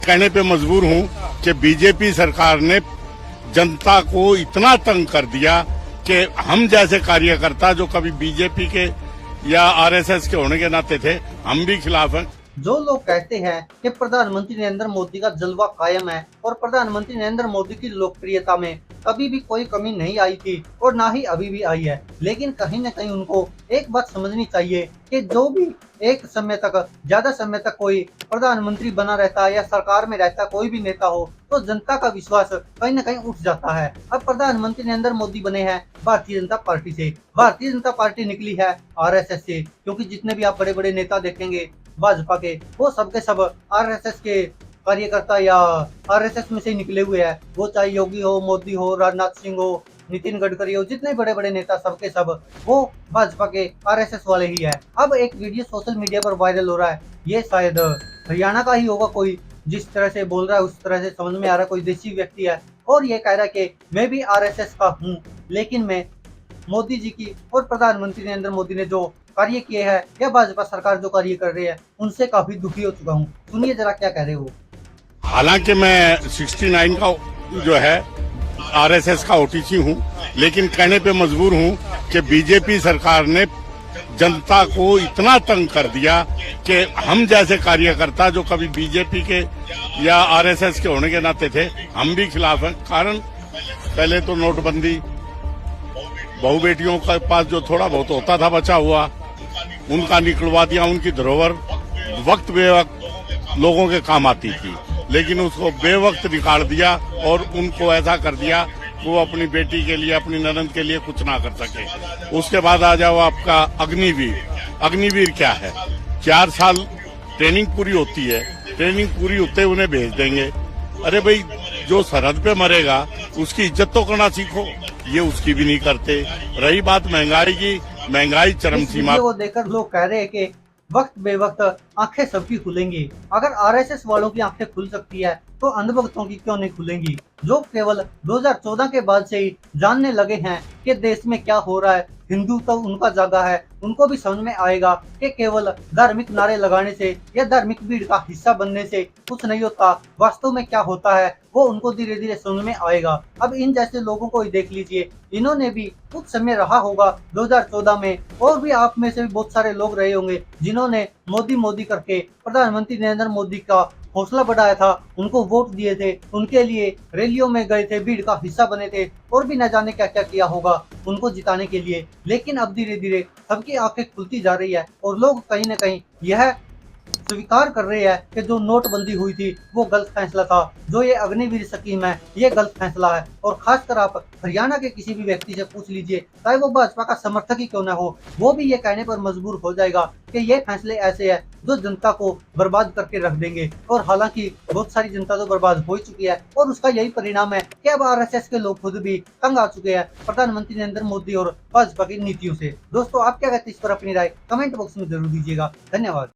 कहने पे मजबूर हूँ कि बीजेपी सरकार ने जनता को इतना तंग कर दिया कि हम जैसे कार्यकर्ता जो कभी बीजेपी के या आरएसएस के होने के नाते थे, हम भी खिलाफ हैं। जो लोग कहते हैं कि प्रधानमंत्री नरेंद्र मोदी का जलवा कायम है और प्रधानमंत्री नरेंद्र मोदी की लोकप्रियता में कभी भी कोई कमी नहीं आई थी और ना ही अभी भी आई है, लेकिन कहीं न कहीं उनको एक बात समझनी चाहिए कि जो भी एक समय तक ज्यादा समय तक कोई प्रधानमंत्री बना रहता है या सरकार में रहता कोई भी नेता हो तो जनता का विश्वास कहीं न कहीं उठ जाता है। अब प्रधानमंत्री नरेंद्र मोदी बने हैं भारतीय जनता पार्टी से, भारतीय जनता पार्टी निकली है आरएसएस से, क्योंकि जितने भी आप बड़े बड़े नेता देखेंगे भाजपा के वो सबके सब आरएसएस के कार्यकर्ता या आरएसएस में से निकले हुए हैं। वो चाहे योगी हो, मोदी हो, राजनाथ सिंह हो, नितिन गडकरी हो, जितने बड़े बड़े नेता सबके सब वो भाजपा के आरएसएस वाले ही है। अब एक वीडियो सोशल मीडिया पर वायरल हो रहा है, ये शायद हरियाणा का ही होगा, कोई जिस तरह से बोल रहा है उस तरह से समझ में आ रहा है, कोई देसी व्यक्ति है और ये कह रहा है कि मैं भी आरएसएस का हूँ, लेकिन मैं मोदी जी की और प्रधानमंत्री नरेंद्र मोदी ने जो कार्य किए हैं या भाजपा सरकार जो कार्य कर रही है उनसे काफी दुखी हो चुका हूँ। सुनिए जरा क्या कह रहे हो। हालांकि मैं 69 का जो है आरएसएस का ओटीसी हूँ, लेकिन कहने पे मजबूर हूँ कि बीजेपी सरकार ने जनता को इतना तंग कर दिया कि हम जैसे कार्यकर्ता जो कभी बीजेपी के या आरएसएस के होने के नाते थे, हम भी खिलाफ हैं। कारण पहले तो नोटबंदी, बहू बेटियों के पास जो थोड़ा बहुत होता था बचा हुआ, उनका निकलवा दिया। उनकी धरोहर वक्त बेवक्त लोगों के काम आती थी, लेकिन उसको बेवक्त निकाल दिया और उनको ऐसा कर दिया वो अपनी बेटी के लिए, अपनी ननद के लिए कुछ ना कर सके। उसके बाद आ जाओ आपका अग्निवीर। अग्निवीर क्या है? 4 साल ट्रेनिंग पूरी होती है, ट्रेनिंग पूरी होते उन्हें भेज देंगे। अरे भाई, जो सरहद पे मरेगा उसकी इज्जत तो करना सीखो, ये उसकी भी नहीं करते। रही बात महंगाई की, महंगाई चरम सीमा को देखकर लोग कह रहे हैं कि वक्त बेवक्त आंखें सबकी खुलेंगी। अगर आरएसएस वालों की आंखें खुल सकती है तो अंधभक्तों की क्यों नहीं खुलेंगी, जो केवल 2014 के बाद से ही जानने लगे हैं कि देश में क्या हो रहा है। हिंदू तो उनका जागा है, उनको भी समझ में आएगा कि केवल धार्मिक नारे लगाने से या धार्मिक भीड़ का हिस्सा बनने से कुछ नहीं होता, वास्तव में क्या होता है वो उनको धीरे धीरे समझ में आएगा। अब इन जैसे लोगों को ही देख लीजिए, इन्होंने भी कुछ समय रहा होगा 2014 में, और भी आप में से भी बहुत सारे लोग रहे होंगे जिन्होंने मोदी मोदी करके प्रधानमंत्री नरेंद्र मोदी का हौसला बढ़ाया था, उनको वोट दिए थे, उनके लिए रैलियों में गए थे, भीड़ का हिस्सा बने थे और भी न जाने क्या क्या किया होगा उनको जिताने के लिए। लेकिन अब धीरे धीरे सबकी आंखें खुलती जा रही है और लोग कहीं न कहीं यह स्वीकार कर रहे हैं कि जो नोटबंदी हुई थी वो गलत फैसला था, जो ये अग्निवीर स्कीम है ये गलत फैसला है। और खासकर आप हरियाणा के किसी भी व्यक्ति से पूछ लीजिए, चाहे वो भाजपा का समर्थक ही क्यों न हो, वो भी ये कहने पर मजबूर हो जाएगा कि ये फैसले ऐसे हैं जो जनता को बर्बाद करके रख देंगे। और हालांकि बहुत सारी जनता तो बर्बाद हो ही चुकी है और उसका यही परिणाम है कि अब आरएसएस के लोग खुद भी तंग आ चुके हैं प्रधानमंत्री नरेंद्र मोदी और भाजपा की नीतियों से। दोस्तों, आप क्या कहते हैं इस पर अपनी राय कमेंट बॉक्स में जरूर दीजिएगा। धन्यवाद।